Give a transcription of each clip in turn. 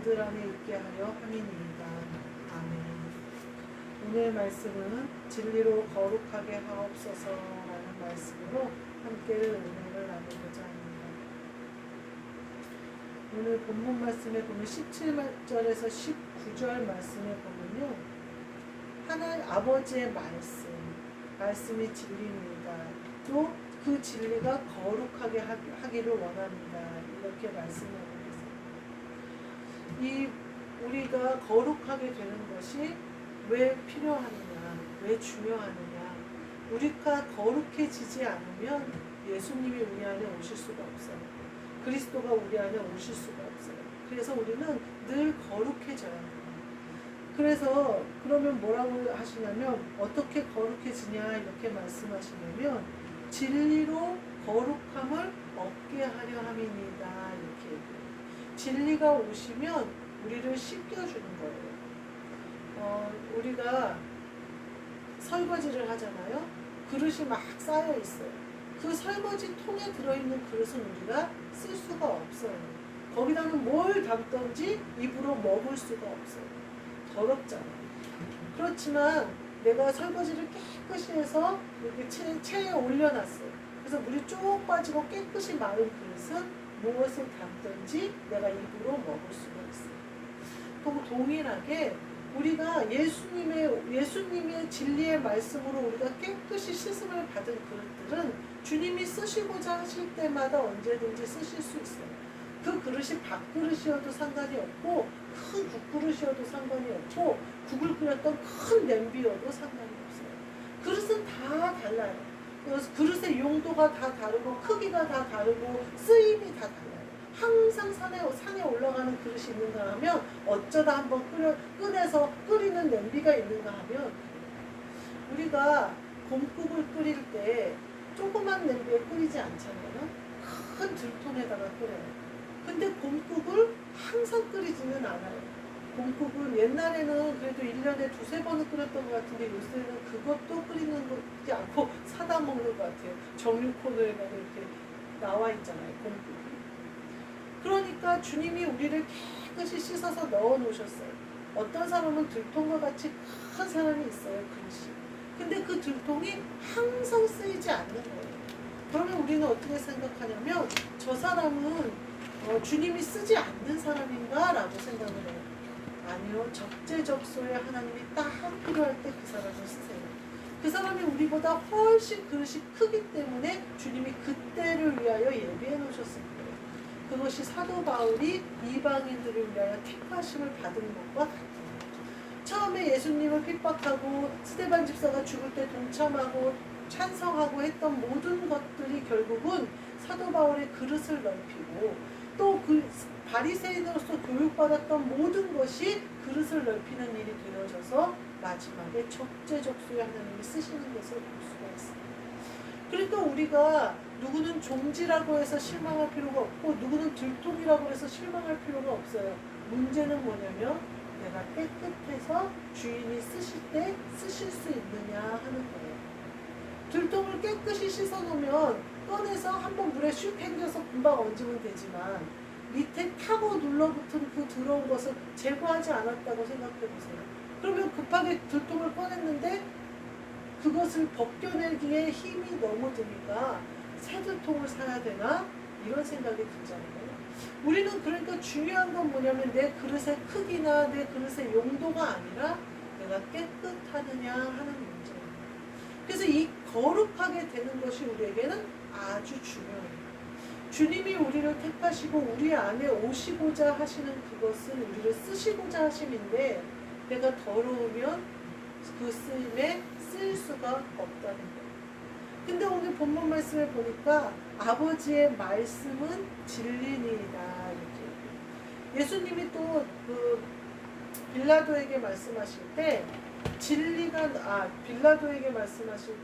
그들 안에 있게 하려 함이니이다. 아멘. 오늘 말씀은 진리로 거룩하게 하옵소서라는 말씀으로 함께 은혜를 나누고자 합니다. 오늘 본문 말씀에 보면 17절에서 19절 말씀에 보면요, 하나님 아버지의 말씀이 진리입니다. 또 그 진리가 거룩하게 하기를 원합니다. 이렇게 말씀하고 있습니다. 우리가 거룩하게 되는 것이 왜 필요하느냐, 왜 중요하느냐. 우리가 거룩해지지 않으면 예수님이 우리 안에 오실 수가 없어요. 그리스도가 우리 안에 오실 수가 없어요. 그래서 우리는 늘 거룩해져야 해요. 그래서 그러면 뭐라고 하시냐면, 어떻게 거룩해지냐 이렇게 말씀하시냐면, 진리로 거룩함을 얻게 하려 함이니이다 이렇게 얘기해요. 진리가 오시면 우리를 씻겨주는 거예요. 우리가 설거지를 하잖아요. 그릇이 막 쌓여 있어요. 그 설거지 통에 들어있는 그릇은 우리가 쓸 수가 없어요. 거기다는 뭘 담던지 입으로 먹을 수가 없어요. 더럽잖아요. 그렇지만 내가 설거지를 깨끗이 해서 이렇게 체에 올려놨어요. 그래서 물이 쭉 빠지고 깨끗이 마른 그릇은 무엇을 담든지 내가 입으로 먹을 수가 있어요. 또 동일하게 우리가 예수님의 진리의 말씀으로 우리가 깨끗이 씻음을 받은 그릇들은 주님이 쓰시고자 하실 때마다 언제든지 쓰실 수 있어요. 그 그릇이 밥그릇이어도 상관이 없고, 큰 국그릇이어도 상관이 없고, 국을 끓였던 큰 냄비여도 상관이 없어요. 그릇은 다 달라요. 그래서 그릇의 용도가 다 다르고, 크기가 다 다르고, 쓰임이 다 달라요. 항상 산에 올라가는 그릇이 있는가 하면, 어쩌다 한번 꺼내서 끓이는 냄비가 있는가 하면, 우리가 곰국을 끓일 때 조그만 냄비에 끓이지 않잖아요. 큰 들통에다가 끓여요. 근데 곰국을 항상 끓이지는 않아요. 곰국을 옛날에는 그래도 1년에 2-3번은 끓였던 것 같은데, 요새는 그것도 끓이는 거지 않고 사다 먹는 것 같아요. 정육 코너에다가 이렇게 나와 있잖아요, 곰국이. 그러니까 주님이 우리를 깨끗이 씻어서 넣어 놓으셨어요. 어떤 사람은 들통과 같이 큰 사람이 있어요, 그릇이. 근데 그 들통이 항상 쓰이지 않는 거예요. 그러면 우리는 어떻게 생각하냐면, 저 사람은 주님이 쓰지 않는 사람인가? 라고 생각을 해요. 아니요. 적재적소에 하나님이 딱 필요할 때 그 사람을 쓰세요. 그 사람이 우리보다 훨씬 그릇이 크기 때문에 주님이 그때를 위하여 예비해 놓으셨을 거예요. 그것이 사도 바울이 이방인들을 위하여 택하심을 받은 것과 같아요. 처음에 예수님을 핍박하고 스데반 집사가 죽을 때 동참하고 찬성하고 했던 모든 것들이 결국은 사도 바울의 그릇을 넓히고, 또 그 바리새인으로서 교육받았던 모든 것이 그릇을 넓히는 일이 되어져서 마지막에 적재적소에 하나님이 쓰시는 것을 볼 수가 있습니다. 그러니까 우리가 누구는 종지라고 해서 실망할 필요가 없고, 누구는 들통이라고 해서 실망할 필요가 없어요. 문제는 뭐냐면, 내가 깨끗해서 주인이 쓰실 때 쓰실 수 있느냐 하는 거예요. 들통을 깨끗이 씻어놓으면 꺼내서 한번 물에 슉 헹겨서 금방 얹으면 되지만, 밑에 타고 눌러붙은 그 더러운 것을 제거하지 않았다고 생각해보세요. 그러면 급하게 들통을 꺼냈는데 그것을 벗겨내기에 힘이 너무 드니까 새 들통을 사야 되나? 이런 생각이 들잖아요. 우리는 그러니까 중요한 건 뭐냐면, 내 그릇의 크기나 내 그릇의 용도가 아니라 내가 깨끗하느냐 하는 문제예요. 그래서 이 거룩하게 되는 것이 우리에게는 아주 중요해요. 주님이 우리를 택하시고 우리 안에 오시고자 하시는 그것은 우리를 쓰시고자 하심인데, 내가 더러우면 그 쓰임에 쓸 수가 없다는 거예요. 근데 오늘 본문 말씀을 보니까 아버지의 말씀은 진리니이다 이렇게. 예수님이 또 그 빌라도에게 말씀하실 때 빌라도에게 말씀하실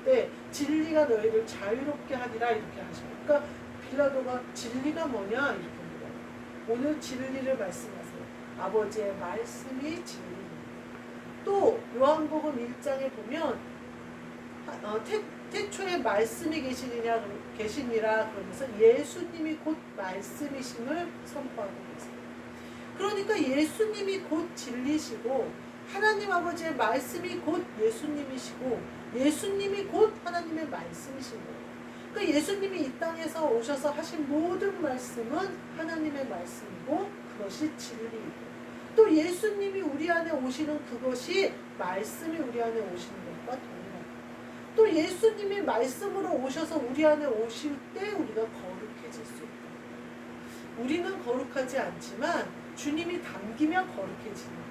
때 진리가 너희를 자유롭게 하리라 이렇게 하셔요. 그러니까 빌라도가 진리가 뭐냐 이렇게 물어요. 오늘 진리를 말씀하세요. 아버지의 말씀이 진리입니다. 또 요한복음 1장에 보면 태초에 말씀이 계시니라 그러면서 예수님이 곧 말씀이심을 선포하고 계세요. 그러니까 예수님이 곧 진리시고 하나님 아버지의 말씀이 곧 예수님이시고 예수님이 곧 하나님의 말씀이신 거예요. 그러니까 예수님이 이 땅에서 오셔서 하신 모든 말씀은 하나님의 말씀이고 그것이 진리이고 또 예수님이 우리 안에 오시는 그것이 말씀이 우리 안에 오시는 것과 동일합니다. 또 예수님이 말씀으로 오셔서 우리 안에 오실 때 우리가 거룩해질 수 있다. 우리는 거룩하지 않지만 주님이 담기면 거룩해지는 거예요.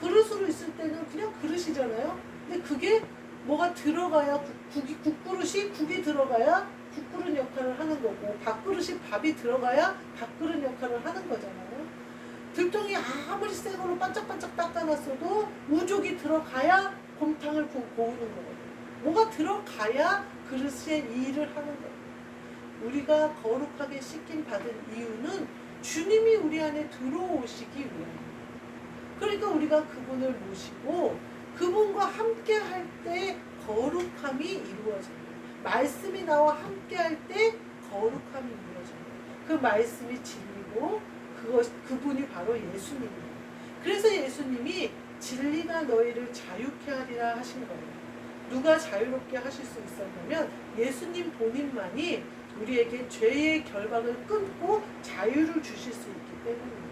그릇으로 있을 때는 그냥 그릇이잖아요. 근데 그게 뭐가 들어가야 국그릇이 국이 들어가야 국그릇 역할을 하는 거고 밥그릇이 밥이 들어가야 밥그릇 역할을 하는 거잖아요. 들통이 아무리 새 거로 반짝반짝 닦아놨어도 우족이 들어가야 곰탕을 고우는 거거든요. 뭐가 들어가야 그릇의 일을 하는 거예요. 우리가 거룩하게 씻김 받은 이유는 주님이 우리 안에 들어오시기 위함입니다. 그러니까 우리가 그분을 모시고 그분과 함께 할 때 거룩함이 이루어져요. 말씀이 나와 함께 할 때 거룩함이 이루어져요. 그 말씀이 진리고 그분이 바로 예수님이에요. 그래서 예수님이 진리가 너희를 자유케 하리라 하신 거예요. 누가 자유롭게 하실 수 있었냐면 예수님 본인만이 우리에게 죄의 결박을 끊고 자유를 주실 수 있기 때문입니다.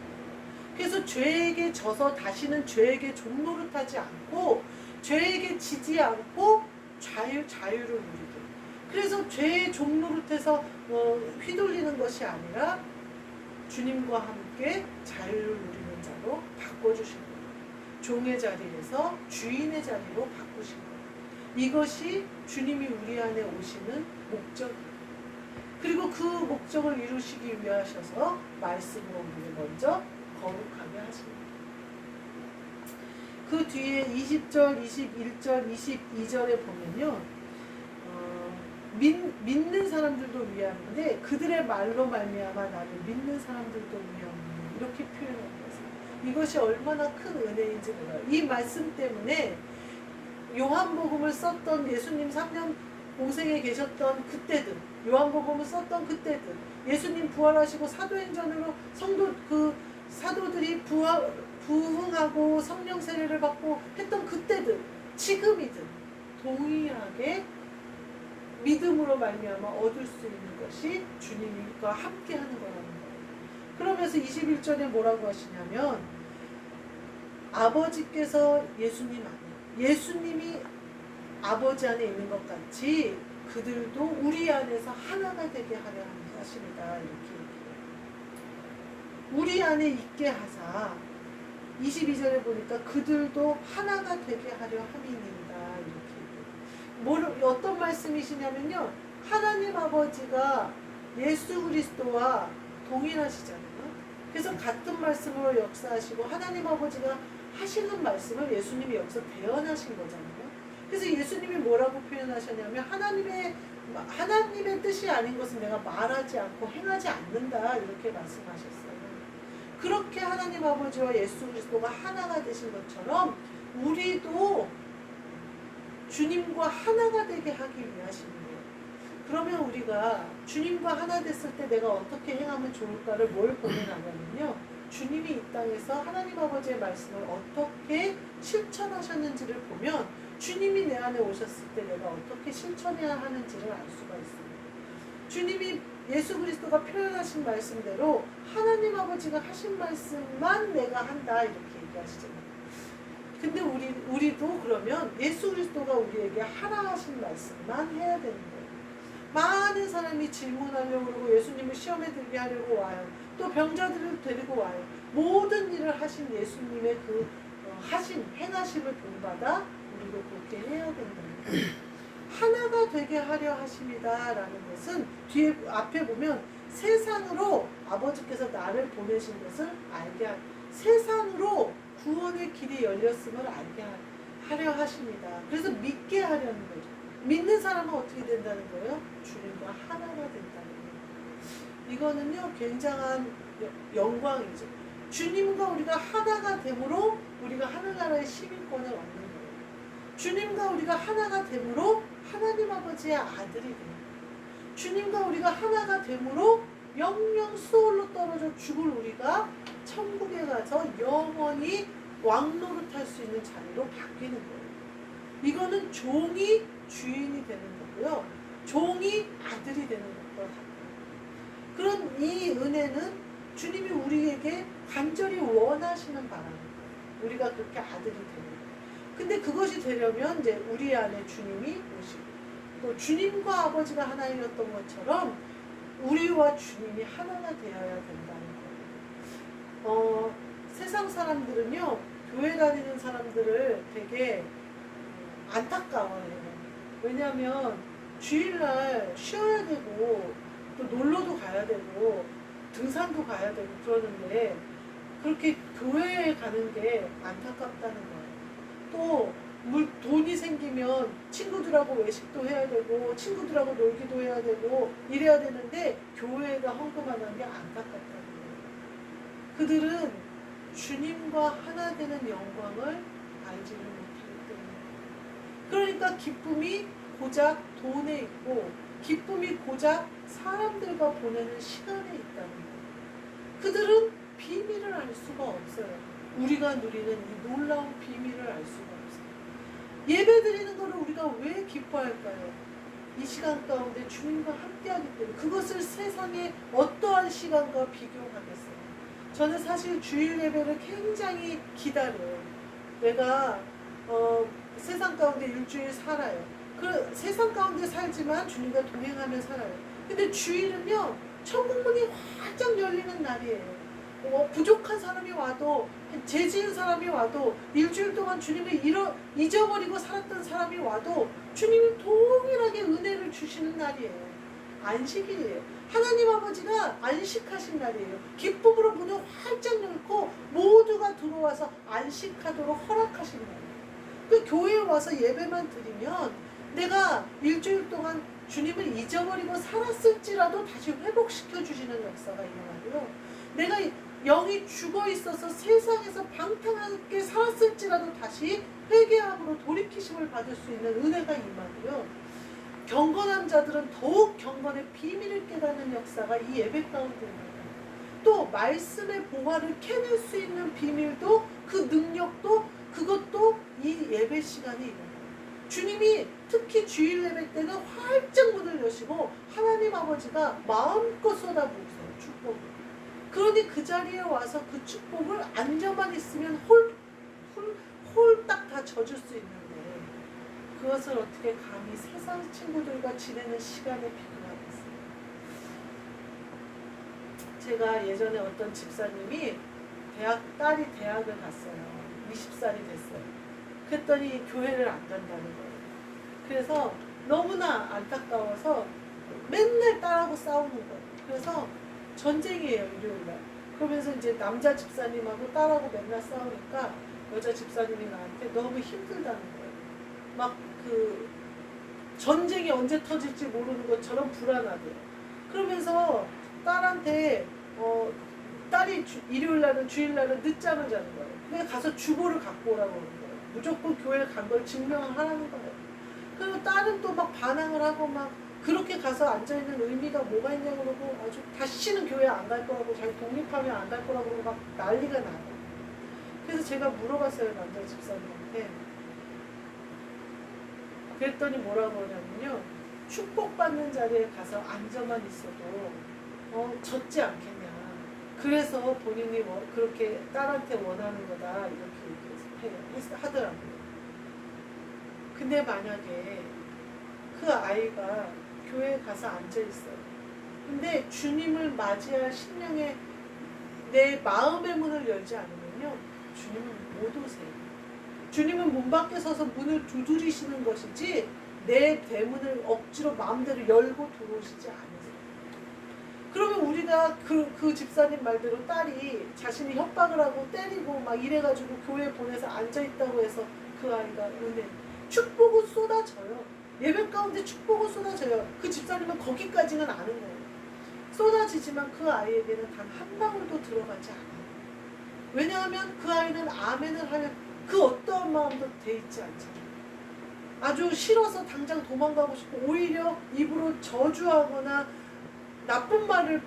그래서 죄에게 져서 다시는 죄에게 종노릇하지 않고 죄에게 지지 않고 자유를 누리게. 그래서 죄의 종노릇해서 휘둘리는 것이 아니라 주님과 함께 자유를 누리는 자로 바꿔주신 거예요. 종의 자리에서 주인의 자리로 바꾸신 거예요. 이것이 주님이 우리 안에 오시는 목적이에요. 그리고 그 목적을 이루시기 위하셔서 말씀으로 우리를 먼저 거룩하게 하십니다. 그 뒤에 20절, 21절, 22절에 보면요. 믿는 사람들도 위함인데 그들의 말로 말미암아 나를 믿는 사람들도 위함이니 이렇게 표현하는 것입니다. 이것이 얼마나 큰 은혜인지 몰라요. 이 말씀 때문에 요한복음을 썼던 예수님 3년 공생에 계셨던 그때들, 요한복음을 썼던 그때들, 예수님 부활하시고 사도행전으로 사도들이 부흥하고 성령 세례를 받고 했던 그때들, 지금이든 동일하게 믿음으로 말미암아 얻을 수 있는 것이 주님과 함께 하는 거라는 거예요. 그러면서 21절에 뭐라고 하시냐면 아버지께서 예수님 안에 예수님이 아버지 안에 있는 것 같이 그들도 우리 안에서 하나가 되게 하려 하십니다. 이렇게 얘기해요. 우리 안에 있게 하사 22절에 보니까 그들도 하나가 되게 하려 함이니이다. 이렇게 얘기해요. 어떤 말씀이시냐면요. 하나님 아버지가 예수 그리스도와 동일하시잖아요. 그래서 같은 말씀으로 역사하시고 하나님 아버지가 하시는 말씀을 예수님이 여기서 대언하신 거잖아요. 그래서 예수님이 뭐라고 표현하셨냐면 하나님의 뜻이 아닌 것은 내가 말하지 않고 행하지 않는다 이렇게 말씀하셨어요. 그렇게 하나님 아버지와 예수 그리스도가 하나가 되신 것처럼 우리도 주님과 하나가 되게 하기 위하십니다. 그러면 우리가 주님과 하나 됐을 때 내가 어떻게 행하면 좋을까를 뭘 고민하냐면요. 주님이 이 땅에서 하나님 아버지의 말씀을 어떻게 실천하셨는지를 보면 주님이 내 안에 오셨을 때 내가 어떻게 실천해야 하는지를 알 수가 있습니다. 주님이 예수 그리스도가 표현하신 말씀대로 하나님 아버지가 하신 말씀만 내가 한다 이렇게 얘기하시잖아요. 근데 우리도 그러면 예수 그리스도가 우리에게 하라 하신 말씀만 해야 되는 거예요. 많은 사람이 질문하려고 그러고 예수님을 시험에 들게 하려고 와요. 또 병자들을 데리고 와요. 모든 일을 하신 예수님의 그 행하심을 본받아 우리도 그렇게 해야 된다. 하나가 되게 하려 하십니다라는 것은 앞에 보면 세상으로 아버지께서 나를 보내신 것을 알게 세상으로 구원의 길이 열렸음을 알게 하려 하십니다. 그래서 믿게 하려는 거죠. 믿는 사람은 어떻게 된다는 거예요? 주님과 하나가 된다는 거예요. 이거는요 굉장한 영광이죠. 주님과 우리가 하나가 됨으로 우리가 하늘나라의 시민권을 얻는 거예요. 주님과 우리가 하나가 됨으로 하나님 아버지의 아들이 돼요. 주님과 우리가 하나가 됨으로 영영 수월로 떨어져 죽을 우리가 천국에 가서 영원히 왕노릇할 수 있는 자리로 바뀌는 거예요. 이거는 종이 주인이 되는 거고요. 종이 아들이 되는 것과 같아요. 그런 이 은혜는 주님이 우리에게 간절히 원하시는 바람입니다. 우리가 그렇게 아들이 되는 거예요. 근데 그것이 되려면 이제 우리 안에 주님이 오시고 또 주님과 아버지가 하나이었던 것처럼 우리와 주님이 하나가 되어야 된다는 거예요. 세상 사람들은요, 교회 다니는 사람들을 되게 안타까워해요. 왜냐하면 주일날 쉬어야 되고 또 놀러도 가야 되고 등산도 가야 되고 그러는데 그렇게 교회에 가는 게 안타깝다는 거예요. 또 돈이 생기면 친구들하고 외식도 해야 되고 친구들하고 놀기도 해야 되고 이래야 되는데 교회에다 헌금하는 게 안타깝다는 거예요. 그들은 주님과 하나 되는 영광을 알지를 못하기 때문에. 그러니까 기쁨이 고작 돈에 있고 기쁨이 고작 사람들과 보내는 시간에 있다는 거예요. 그들은 비밀을 알 수가 없어요. 우리가 누리는 이 놀라운 비밀을 알 수가 없어요. 예배 드리는 것을 우리가 왜 기뻐할까요? 이 시간 가운데 주님과 함께하기 때문에. 그것을 세상의 어떠한 시간과 비교하겠어요. 저는 사실 주일 예배를 굉장히 기다려요. 내가 세상 가운데 일주일 살아요. 그 세상 가운데 살지만 주님과 동행하며 살아요. 근데 주일은요, 천국 문이 활짝 열리는 날이에요. 부족한 사람이 와도, 죄 지은 사람이 와도, 일주일 동안 주님을 잊어버리고 살았던 사람이 와도 주님이 동일하게 은혜를 주시는 날이에요. 안식일이에요. 하나님 아버지가 안식하신 날이에요. 기쁨으로 문을 활짝 열고 모두가 들어와서 안식하도록 허락하신 날이에요. 그 교회에 와서 예배만 드리면 내가 일주일 동안 주님을 잊어버리고 살았을지라도 다시 회복시켜 주시는 역사가 일어나고요. 내가 영이 죽어 있어서 세상에서 방탕하게 살았을지라도 다시 회개함으로 돌이키심을 받을 수 있는 은혜가 임하고요. 경건한 자들은 더욱 경건의 비밀을 깨닫는 역사가 이 예배 가운데 있습니다. 또 말씀의 보화를 캐낼 수 있는 비밀도 그 능력도 그것도 이 예배 시간에 있는 거예요. 주님이 특히 주일 예배 때는 활짝 문을 여시고 하나님 아버지가 마음껏 쏟아부으세요. 축복을. 그러니 그 자리에 와서 그 축복을 앉아만 있으면 홀딱 다 젖을 수 있는데 그것을 어떻게 감히 세상 친구들과 지내는 시간에 비교하겠어요. 제가 예전에 어떤 집사님이 딸이 대학을 갔어요. 20살이 됐어요. 그랬더니 교회를 안 간다는 거예요. 그래서 너무나 안타까워서 맨날 딸하고 싸우는 거예요. 그래서 전쟁이에요, 일요일날. 그러면서 이제 남자 집사님하고 딸하고 맨날 싸우니까 여자 집사님이 나한테 너무 힘들다는 거예요. 막 그 전쟁이 언제 터질지 모르는 것처럼 불안하대요. 그러면서 딸한테 딸이 일요일날은 주일날은 늦잠을 자는 거예요. 그래서 가서 주보를 갖고 오라고 그러는 거예요. 무조건 교회 간 걸 증명하라는 거예요. 그리고 딸은 또 막 반항을 하고 막 그렇게 가서 앉아있는 의미가 뭐가 있냐고 그러고 아주 다시는 교회 안 갈 거라고 자기 독립하면 안 갈 거라고 그러고 막 난리가 나요. 그래서 제가 물어봤어요, 남자 집사님한테. 그랬더니 뭐라고 하냐면요, 축복받는 자리에 가서 앉아만 있어도 젖지 않겠냐. 그래서 본인이 그렇게 딸한테 원하는 거다 이렇게 하더라고요. 근데 만약에 그 아이가 교회에 가서 앉아있어요. 근데 주님을 맞이할 심령에 내 마음의 문을 열지 않으면요, 주님은 못 오세요. 주님은 문 밖에 서서 문을 두드리시는 것이지 내 대문을 억지로 마음대로 열고 들어오시지 않으세요. 그러면 우리가 그 집사님 말대로 딸이 자신이 협박을 하고 때리고 막 이래가지고 교회에 보내서 앉아있다고 해서 그 아이가 은혜, 축복은 쏟아져요. 예배 가운데 축복은 쏟아져요. 그 집사님은 거기까지는 아는 거예요. 쏟아지지만 그 아이에게는 단 한 방울도 들어가지 않아요. 왜냐하면 그 아이는 아멘을 하면 그 어떠한 마음도 돼 있지 않잖아요. 아주 싫어서 당장 도망가고 싶고 오히려 입으로 저주하거나 나쁜 말을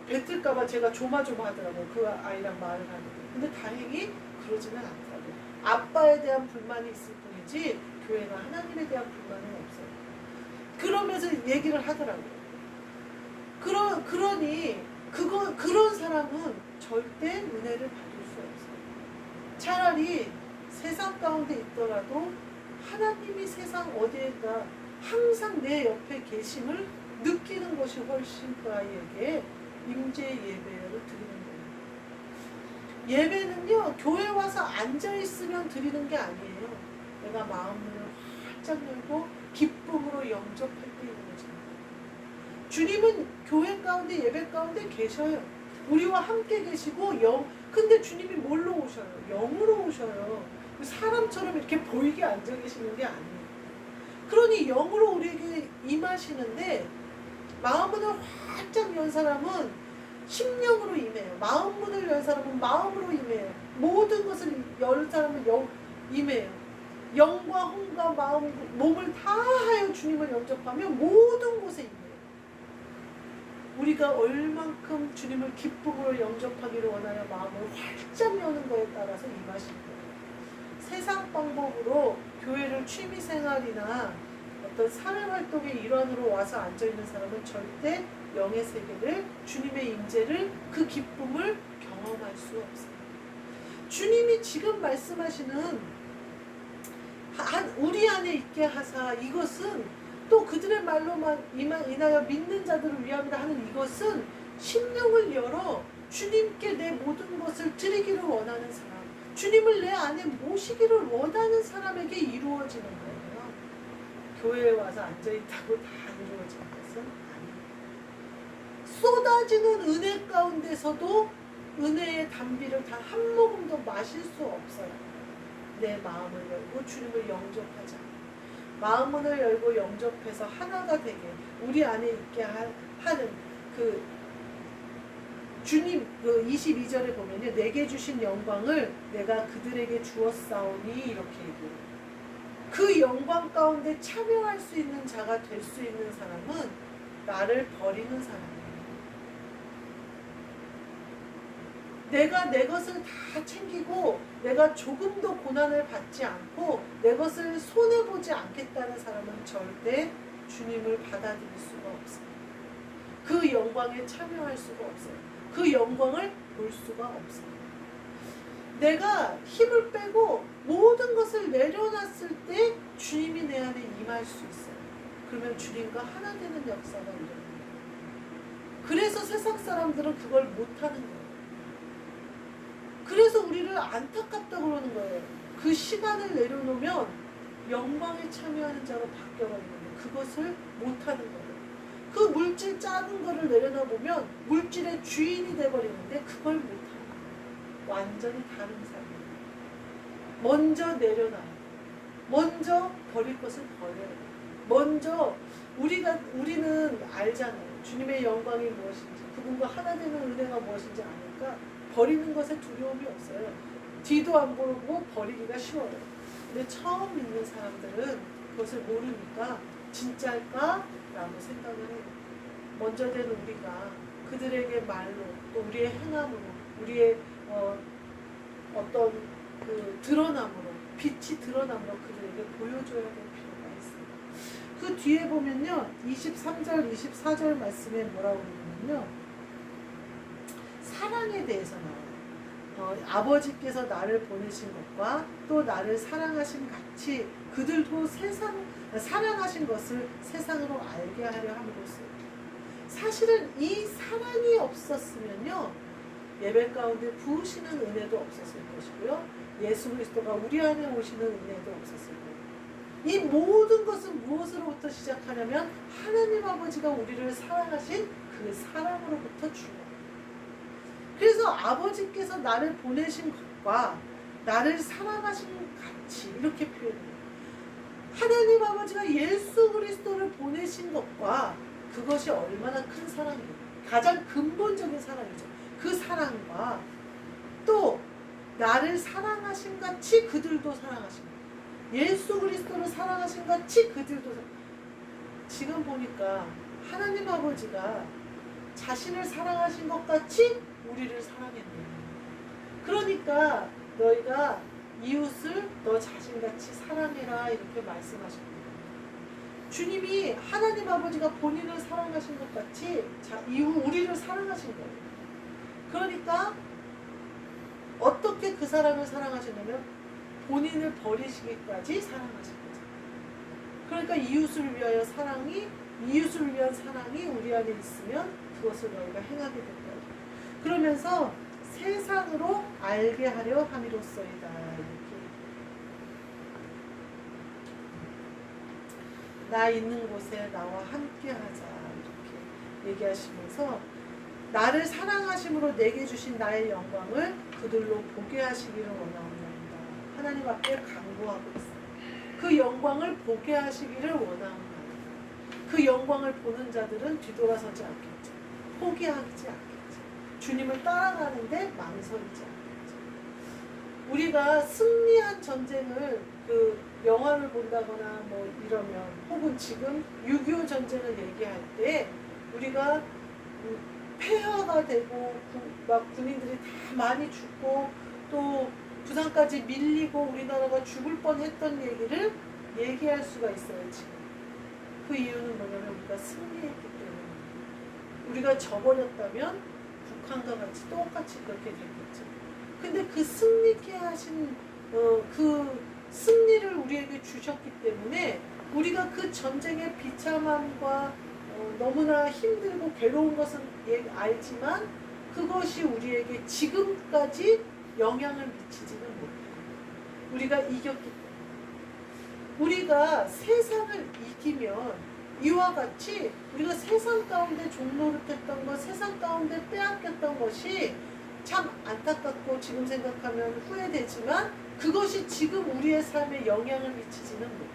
뱉을까봐 제가 조마조마하더라고요. 그 아이랑 말을 하는데. 근데 다행히 그러지는 않더라고요. 아빠에 대한 불만이 있을 뿐이지 교회나 하나님에 대한 불만은 없어요. 그러면서 얘기를 하더라고요. 그러니 그런 사람은 절대 은혜를 받을 수 없어요. 차라리 세상 가운데 있더라도 하나님이 세상 어디에가 항상 내 옆에 계심을 느끼는 것이 훨씬 그 아이에게 임재 예배를 드리는 거예요. 예배는요, 교회 와서 앉아있으면 드리는 게 아니에요. 내가 마음을 활짝 열고 기쁨으로 영접할 때 이루어집니다. 주님은 교회 가운데 예배 가운데 계셔요. 우리와 함께 계시고 근데 주님이 뭘로 오셔요? 영으로 오셔요. 사람처럼 이렇게 보이게 앉아 계시는 게 아니에요. 그러니 영으로 우리에게 임하시는데 마음문을 활짝 연 사람은 심령으로 임해요. 마음문을 연 사람은 마음으로 임해요. 모든 것을 열 사람은 임해요. 영과 혼과 마음, 몸을 다하여 주님을 영접하면 모든 곳에 임해요. 우리가 얼만큼 주님을 기쁨으로 영접하기를 원하여 마음을 활짝 여는 거에 따라서 임하신 거예요. 세상 방법으로 교회를 취미생활이나 어떤 사회활동의 일환으로 와서 앉아있는 사람은 절대 영의 세계를, 주님의 임재를, 그 기쁨을 경험할 수 없어요. 주님이 지금 말씀하시는 우리 안에 있게 하사, 이것은 또 그들의 말로만 인하여 믿는 자들을 위함이라 하는 이것은 심령을 열어 주님께 내 모든 것을 드리기를 원하는 사람, 주님을 내 안에 모시기를 원하는 사람에게 이루어지는 거예요. 교회에 와서 앉아있다고 다 이루어지는 것은 아니에요. 쏟아지는 은혜 가운데서도 은혜의 담비를 단 한 모금도 마실 수 없어요. 내 마음을 열고 주님을 영접하자. 마음문을 열고 영접해서 하나가 되게 우리 안에 있게 하는 그 주님, 그 22절에 보면요, 내게 주신 영광을 내가 그들에게 주었사오니 이렇게 얘기해요. 그 영광 가운데 참여할 수 있는 자가 될 수 있는 사람은 나를 버리는 사람이에요. 내가 내 것을 다 챙기고 내가 조금도 고난을 받지 않고 내 것을 손해보지 않겠다는 사람은 절대 주님을 받아들일 수가 없어요. 그 영광에 참여할 수가 없어요. 그 영광을 볼 수가 없어요. 내가 힘을 빼고 모든 것을 내려놨을 때 주님이 내 안에 임할 수 있어요. 그러면 주님과 하나 되는 역사가 일어납니다. 그래서 세상 사람들은 그걸 못하는 거예요. 그래서 우리를 안타깝다고 그러는 거예요. 그 시간을 내려놓으면 영광에 참여하는 자로 바뀌어버리는 거예요. 그것을 못하는 거예요. 그 물질 작은 거를 내려놔보면 물질의 주인이 돼버리는데 그걸 못하는 거예요. 완전히 다른 삶이에요. 먼저 내려놔요. 먼저 버릴 것을 버려요. 먼저 우리는 알잖아요. 주님의 영광이 무엇인지, 그분과 하나 되는 은혜가 무엇인지 아니까 버리는 것에 두려움이 없어요. 뒤도 안 보고 버리기가 쉬워요. 근데 처음 믿는 사람들은 그것을 모르니까 진짜일까? 라고 생각을 해요. 먼저 된 우리가 그들에게 말로 또 우리의 행함으로 우리의 어떤 그 드러남으로 빛이 드러남으로 그들에게 보여줘야 될 필요가 있어요. 그 뒤에 보면요 23절 24절 말씀에 뭐라고 그러냐면요 사랑에 대해서 나와요. 아버지께서 나를 보내신 것과 또 나를 사랑하신 같이 그들도 사랑하신 것을 세상으로 알게 하려 함으로써 사실은 이 사랑이 없었으면요 예배 가운데 부으시는 은혜도 없었을 것이고요 예수 그리스도가 우리 안에 오시는 은혜도 없었을 거예요. 이 모든 것은 무엇으로부터 시작하냐면 하나님 아버지가 우리를 사랑하신 그 사랑으로부터 주는 그래서 아버지께서 나를 보내신 것과 나를 사랑하신 같이 이렇게 표현해요. 하나님 아버지가 예수 그리스도를 보내신 것과 그것이 얼마나 큰 사랑이에요. 가장 근본적인 사랑이죠. 그 사랑과 또 나를 사랑하신 같이 그들도 사랑하신 거예요. 예수 그리스도를 사랑하신 같이 그들도 지금 보니까 하나님 아버지가 자신을 사랑하신 것 같이 우리를 사랑했네요. 그러니까 너희가 이웃을 너 자신같이 사랑해라 이렇게 말씀하셨거든요. 주님이 하나님 아버지가 본인을 사랑하신 것 같이 우리를 사랑하신 거예요. 그러니까 어떻게 그 사랑을 사랑하셨냐면 본인을 버리시기까지 사랑하신 거죠. 그러니까 이웃을 위한 사랑이 우리 안에 있으면 그것을 너희가 행하게 된다. 그러면서 세상으로 알게 하려 함이로써이다. 이렇게 나 있는 곳에 나와 함께 하자. 이렇게 얘기하시면서 나를 사랑하심으로 내게 주신 나의 영광을 그들로 보게 하시기를 원하옵나이다. 하나님 앞에 간구하고 있어요. 그 영광을 보게 하시기를 원하옵나이다. 그 영광을 보는 자들은 뒤돌아서지 않겠죠. 포기하지 않겠죠. 주님을 따라가는데 망설이지 않겠죠. 우리가 승리한 전쟁을 영화를 본다거나 뭐 이러면 혹은 지금 6.25 전쟁을 얘기할 때 우리가 폐허가 되고 막 군인들이 다 많이 죽고 또 부산까지 밀리고 우리나라가 죽을 뻔했던 얘기를 얘기할 수가 있어요. 지금 그 이유는 뭐냐면 우리가 승리했기 때문에. 우리가 져버렸다면 북한과 같이 똑같이 그렇게 됐겠죠. 근데 그 승리케 하신 그 승리를 우리에게 주셨기 때문에 우리가 그 전쟁의 비참함과 너무나 힘들고 괴로운 것은 알지만 그것이 우리에게 지금까지 영향을 미치지는 못해요. 우리가 이겼기 때문에. 우리가 세상을 이기면 이와 같이 우리가 세상 가운데 종노릇했던 것, 세상 가운데 빼앗겼던 것이 참 안타깝고 지금 생각하면 후회되지만 그것이 지금 우리의 삶에 영향을 미치지는 못해요.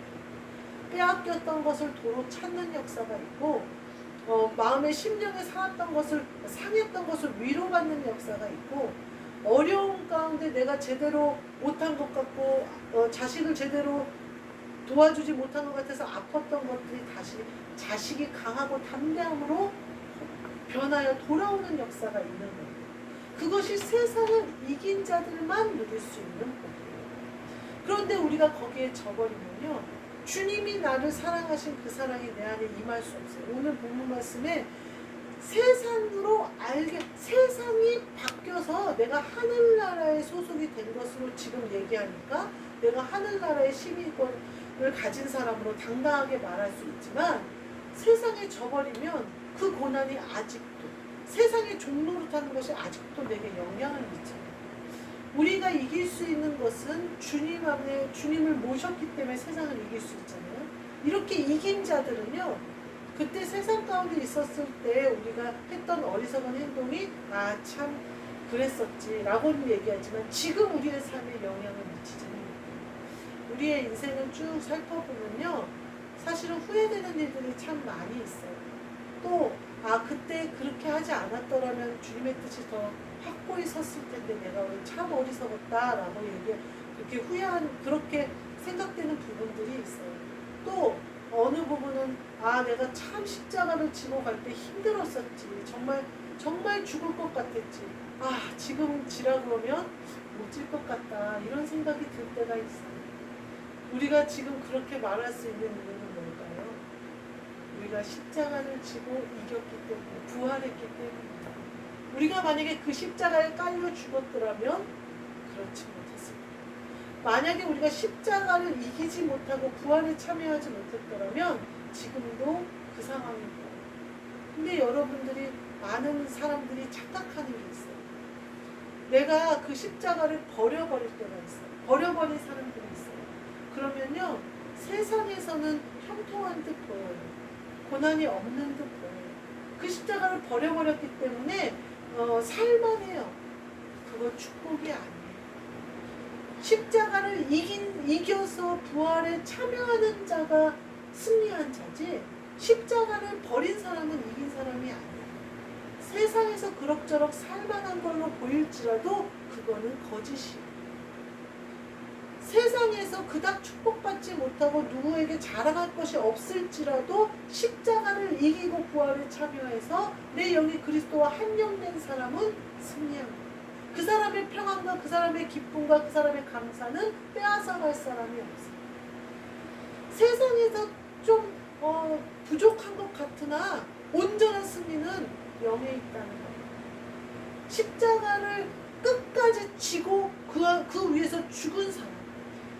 빼앗겼던 것을 도로 찾는 역사가 있고 마음의 심령에 상했던 것을 위로받는 역사가 있고 어려움 가운데 내가 제대로 못한 것 같고 자식을 제대로 도와주지 못한 것 같아서 아팠던 것들이 다시 자식이 강하고 담대함으로 변하여 돌아오는 역사가 있는 거예요. 그것이 세상을 이긴 자들만 누릴 수 있는 거예요. 그런데 우리가 거기에 져버리면요, 주님이 나를 사랑하신 그 사랑이 내 안에 임할 수 없어요. 오늘 본문 말씀에 세상이 바뀌어서 내가 하늘나라의 소속이 된 것으로 지금 얘기하니까 내가 하늘나라의 시민권을 가진 사람으로 당당하게 말할 수 있지만 세상에 져버리면 그 고난이 아직도 세상의 종노릇하는 것이 아직도 내게 영향을 미쳐요. 우리가 이길 수 있는 것은 주님 안에 주님을 모셨기 때문에 세상을 이길 수 있잖아요. 이렇게 이긴 자들은요, 그때 세상 가운데 있었을 때 우리가 했던 어리석은 행동이 참 그랬었지 라고는 얘기하지만 지금 우리의 삶에 영향을 미치지는 못해요. 우리의 인생을 쭉 살펴보면요, 사실은 후회되는 일들이 참 많이 있어요. 또 그때 그렇게 하지 않았더라면 주님의 뜻이 더 확고히 섰을 텐데 내가 왜 참 어리석었다 라고 그렇게 생각되는 부분들이 있어요. 또 어느 부분은 내가 참 십자가를 지고 갈 때 힘들었었지, 정말 죽을 것 같았지, 지금 지라 그러면 못 질 것 같다 이런 생각이 들 때가 있어요. 우리가 지금 그렇게 말할 수 있는 이유는 뭘까요? 우리가 십자가를 지고 이겼기 때문에, 부활했기 때문에. 우리가 만약에 그 십자가에 깔려 죽었더라면 그렇지 못했을 거예요. 만약에 우리가 십자가를 이기지 못하고 부활에 참여하지 못했더라면 지금도 그 상황일 거예요. 근데 여러분들이, 많은 사람들이 착각하는 게 있어요. 내가 그 십자가를 버려버릴 때가 있어요. 버려버린 사람들이 있어요. 그러면요, 세상에서는 형통한 듯 보여요. 고난이 없는 듯 보여요. 그 십자가를 버려버렸기 때문에 살만해요. 그거 축복이 아니에요. 십자가를 이겨서 부활에 참여하는 자가 승리한 자지, 십자가를 버린 사람은 이긴 사람이 아니에요. 세상에서 그럭저럭 살만한 걸로 보일지라도 그거는 거짓이에요. 세상에서 그닥 축복받지 못하고 누구에게 자랑할 것이 없을지라도 십자가를 이기고 부활에 참여해서 내 영이 그리스도와 한영된 사람은 승리합니다. 그 사람의 평안과 그 사람의 기쁨과 그 사람의 감사는 빼앗아갈 사람이 없어요. 세상에서 좀 부족한 것 같으나 온전한 승리는 영에 있다는 거예요. 십자가를 끝까지 지고 그 위에서 죽은 사람,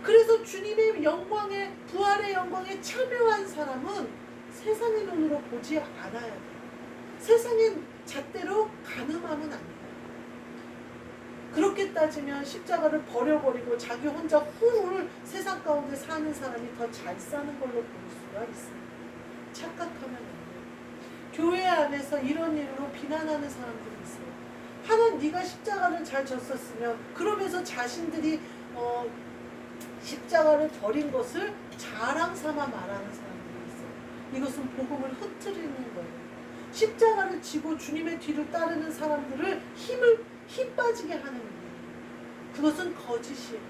그래서 주님의 영광에, 부활의 영광에 참여한 사람은 세상의 눈으로 보지 않아야 돼요. 세상의 잣대로 가늠하면 안 돼요. 그렇게 따지면 십자가를 버려버리고 자기 혼자 후를 세상 가운데 사는 사람이 더 잘 사는 걸로 볼 수가 있어요. 착각하면 안 돼요. 교회 안에서 이런 일로 비난하는 사람들이 있어요. 하나님, 네가 십자가를 잘 졌었으면, 그러면서 자신들이 십자가를 버린 것을 자랑 삼아 말하는 사람들이 있어요. 이것은 복음을 흐트리는 거예요. 십자가를 지고 주님의 뒤를 따르는 사람들을 힘 빠지게 하는 일이에요. 그것은 거짓이에요.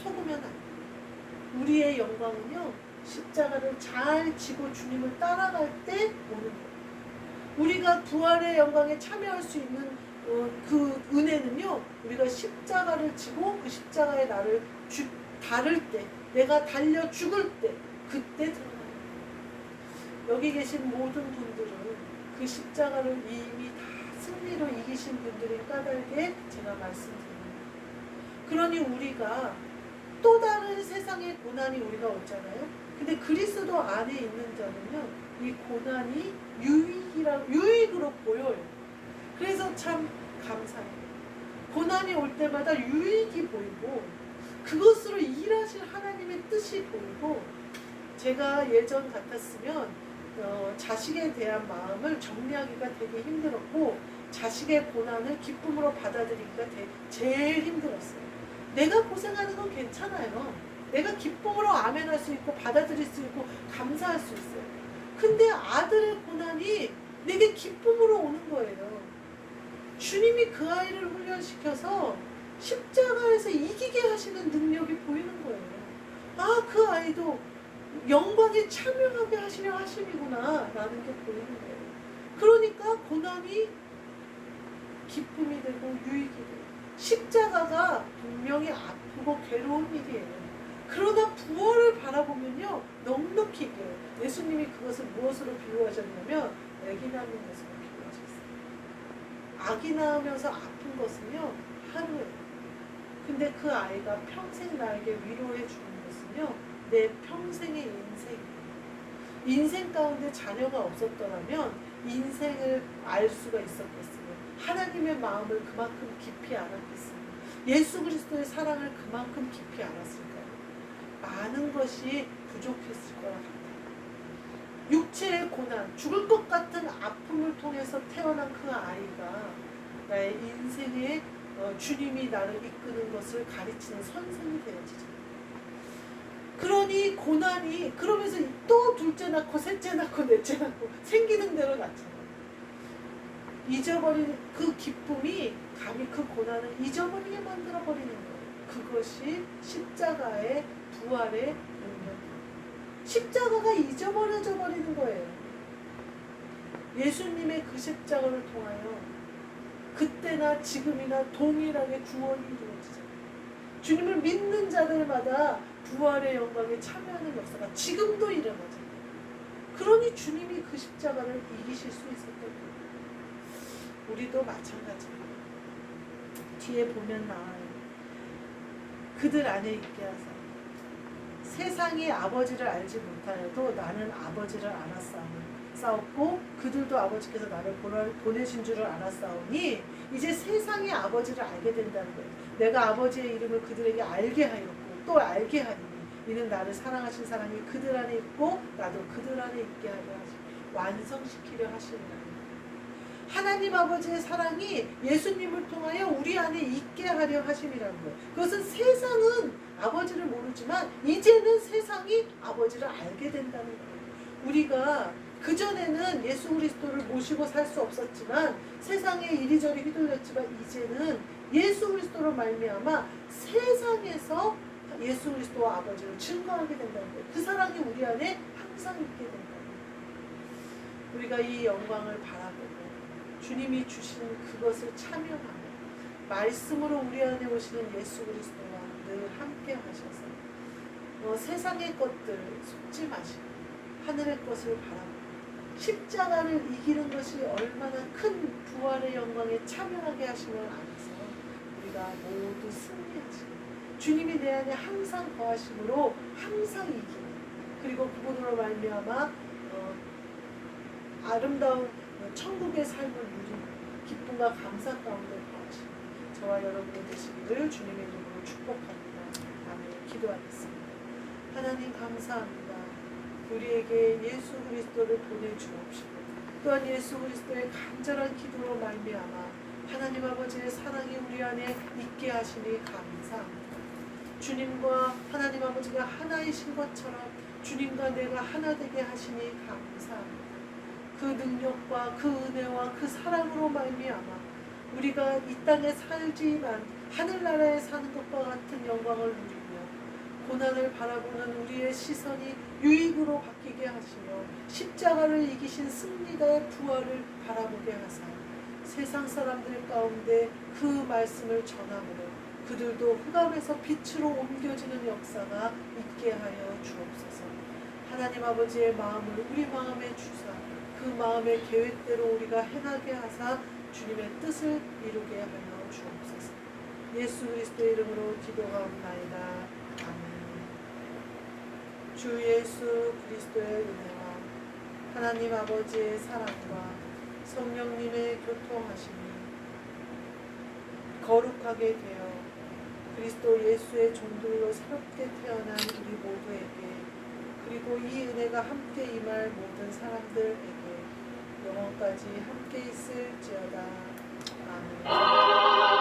속으면 안 돼요. 우리의 영광은요, 십자가를 잘 지고 주님을 따라갈 때 오는 거예요. 우리가 부활의 영광에 참여할 수 있는 그 은혜는요, 우리가 십자가를 지고 그 십자가에 나를 다를 때, 내가 달려 죽을 때, 그때 드러나요. 여기 계신 모든 분들은 그 십자가를 이미 다 승리로 이기신 분들이 까닭에 제가 말씀드립니다. 그러니 우리가 또 다른 세상의 고난이 우리가 오잖아요. 근데 그리스도 안에 있는 자는요, 이 고난이 유익으로 보여요. 그래서 참 감사해요. 고난이 올 때마다 유익이 보이고 그것으로 일하실 하나님의 뜻이 보이고, 제가 예전 같았으면 자식에 대한 마음을 정리하기가 되게 힘들었고 자식의 고난을 기쁨으로 받아들이기가 제일 힘들었어요. 내가 고생하는 건 괜찮아요. 내가 기쁨으로 아멘할 수 있고 받아들일 수 있고 감사할 수 있어요. 근데 아들의 고난이 내게 기쁨으로 오는 거예요. 주님이 그 아이를 훈련시켜서 십자가에서 이기게 하시는 능력이 보이는 거예요. 아, 그 아이도 영광에 참여하게 하시려 하심이구나 라는 게 보이는 거예요. 그러니까 고난이 기쁨이 되고 유익이 돼요. 십자가가 분명히 아프고 괴로운 일이에요. 그러나 부활을 바라보면요, 넉넉히 이겨요. 예수님이 그것을 무엇으로 비유하셨냐면 아기 낳는 것으로 비유하셨어요. 아기 낳으면서 아픈 것은요, 하루예요. 근데 그 아이가 평생 나에게 위로해 주는 것은요, 내 평생의 인생이에요. 인생 가운데 자녀가 없었더라면 인생을 알 수가 있었겠어요. 하나님의 마음을 그만큼 깊이 알았겠어요. 예수 그리스도의 사랑을 그만큼 깊이 알았을까요? 많은 것이 부족했을 거라 같아요. 육체의 고난, 죽을 것 같은 아픔을 통해서 태어난 그 아이가 나의 인생에 주님이 나를 이끄는 것을 가르치는 선생이 되어지잖아요. 그러니 고난이, 그러면서 또 둘째 낳고 셋째 낳고 넷째 낳고 생기는 대로 낳잖아요. 잊어버리는 그 기쁨이 감히 그 고난을 잊어버리게 만들어버리는 거예요. 그것이 십자가의 부활의 능력이에요. 십자가가 잊어버려져 버리는 거예요. 예수님의 그 십자가를 통하여 그때나 지금이나 동일하게 구원이 이루어지잖아요. 주님을 믿는 자들마다 부활의 영광에 참여하는 역사가 지금도 일어나잖아요. 그러니 주님이 그 십자가를 이기실 수 있었던 거예요. 우리도 마찬가지예요. 뒤에 보면 나와요. 그들 안에 있게 하사 세상이 아버지를 알지 못하여도 나는 아버지를 알았사오고 그들도 아버지께서 나를 보내신 줄을 알았사오니 이제 세상이 아버지를 알게 된다는 거예요. 내가 아버지의 이름을 그들에게 알게 하였고 또 알게 하리니 이는 나를 사랑하신 사랑이 그들 안에 있고 나도 그들 안에 있게 하려 하시 완성시키려 하시리라. 하나님 아버지의 사랑이 예수님을 통하여 우리 안에 있게 하려 하심이라는 거예요. 그것은 세상은 아버지를 모르지만 이제는 세상이 아버지를 알게 된다는 거예요. 우리가 그전에는 예수 그리스도를 모시고 살 수 없었지만 세상에 이리저리 휘둘렸지만 이제는 예수 그리스도로 말미암아 세상에서 예수 그리스도와 아버지를 증거하게 된다는 거예요. 그 사랑이 우리 안에 항상 있게 된다는 거예요. 우리가 이 영광을 바라보고 주님이 주신 그것을 참여하며 말씀으로 우리 안에 오시는 예수 그리스도와 늘 함께 하셔서 세상의 것들 속지 마시고 하늘의 것을 바라보고 십자가를 이기는 것이 얼마나 큰 부활의 영광에 참여하게 하심을 알아서 우리가 모두 승리하시고 주님이 내 안에 항상 거하심으로 항상 이기는, 그리고 그분으로 말미암아 아름다운 천국의 삶을 누리는 기쁨과 감사 가운데 거하시는 저와 여러분이 되시기를 주님의 이름으로 축복합니다. 아멘. 기도하겠습니다. 하나님 감사합니다. 우리에게 예수 그리스도를 보내주옵시고 또한 예수 그리스도의 간절한 기도로 말미암아 하나님 아버지의 사랑이 우리 안에 있게 하시니 감사합니다. 주님과 하나님 아버지가 하나이신 것처럼 주님과 내가 하나 되게 하시니 감사합니다. 그 능력과 그 은혜와 그 사랑으로 말미암아 우리가 이 땅에 살지만 하늘나라에 사는 것과 같은 영광을 누리며 고난을 바라보는 우리의 시선이 유익으로 바뀌게 하시며 십자가를 이기신 승리자의 부활을 바라보게 하사 세상 사람들 가운데 그 말씀을 전함으로 그들도 흑암에서 빛으로 옮겨지는 역사가 있게 하여 주옵소서. 하나님 아버지의 마음을 우리 마음에 주사 그 마음의 계획대로 우리가 행하게 하사 주님의 뜻을 이루게 하여 주옵소서. 예수 그리스도의 이름으로 기도하옵나이다. 아멘. 주 예수 그리스도의 은혜와 하나님 아버지의 사랑과 성령님의 교통하심이 거룩하게 되어 그리스도 예수의 종들로 새롭게 태어난 우리 모두에게 그리고 이 은혜가 함께 임할 모든 사람들에게 영원까지 함께 있을지어다. 아멘.